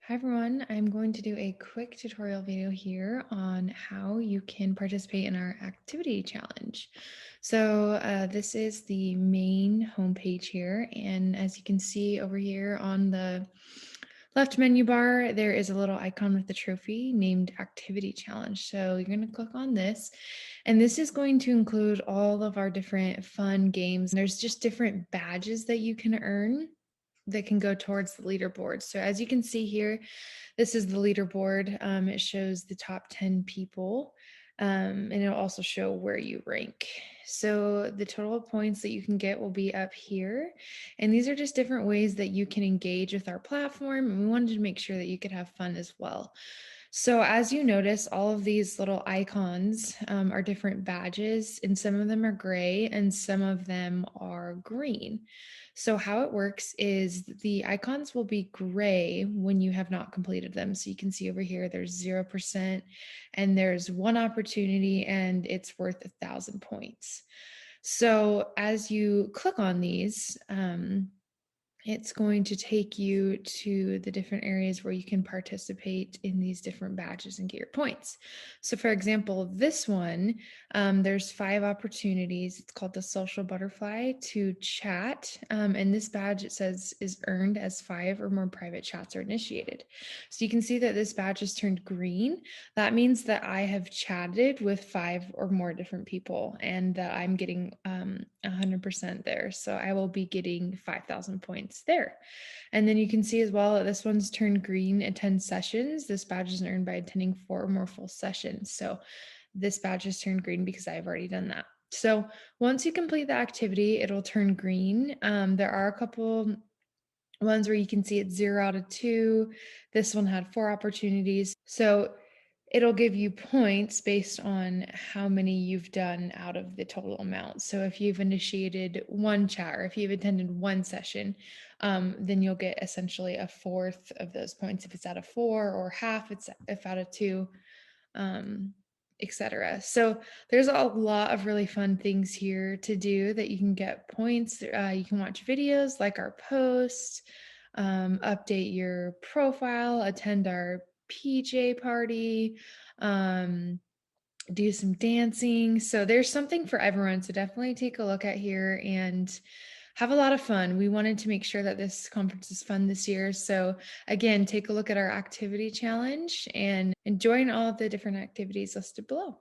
Hi everyone, I'm going to do a quick tutorial video here on how you can participate in our activity challenge. This is the main homepage here, and as you can see over here on the left menu bar, there is a little icon with the trophy named Activity Challenge. So you're going to click on this, and this is going to include all of our different fun games. There's just different badges that you can earn that can go towards the leaderboard. So as you can see here, this is the leaderboard. It shows the top 10 people, and it'll also show where you rank. So the total points that you can get will be up here. And these are just different ways that you can engage with our platform. And we wanted to make sure that you could have fun as well. So as you notice, all of these little icons are different badges, and some of them are gray and some of them are green. So how it works is the icons will be gray when you have not completed them. So you can see over here, there's 0% and there's one opportunity and it's worth 1,000 points. So as you click on these, it's going to take you to the different areas where you can participate in these different badges and get your points. So for example, this one, there's 5 opportunities. It's called the social butterfly to chat. And this badge, it says, is earned as 5 or more private chats are initiated. So you can see that this badge has turned green. That means that I have chatted with 5 or more different people and that I'm getting 100% there. So I will be getting 5,000 points there. And then you can see as well that this one's turned green, attend sessions. This badge is earned by attending 4 or more full sessions. So this badge is turned green because I've already done that. So once you complete the activity, it'll turn green. There are a couple ones where you can see it's 0 out of 2. This one had 4 opportunities. So it'll give you points based on how many you've done out of the total amount. So if you've initiated one chat or if you've attended one session, then you'll get essentially a fourth of those points if it's out of 4, or half if out of 2, um, etc. So there's a lot of really fun things here to do that you can get points. You can watch videos, like our posts, update your profile, attend our PJ party, um, do some dancing. So there's something for everyone. So definitely take a look at here and have a lot of fun. We wanted to make sure that this conference is fun this year. So again, take a look at our activity challenge and join all of the different activities listed below.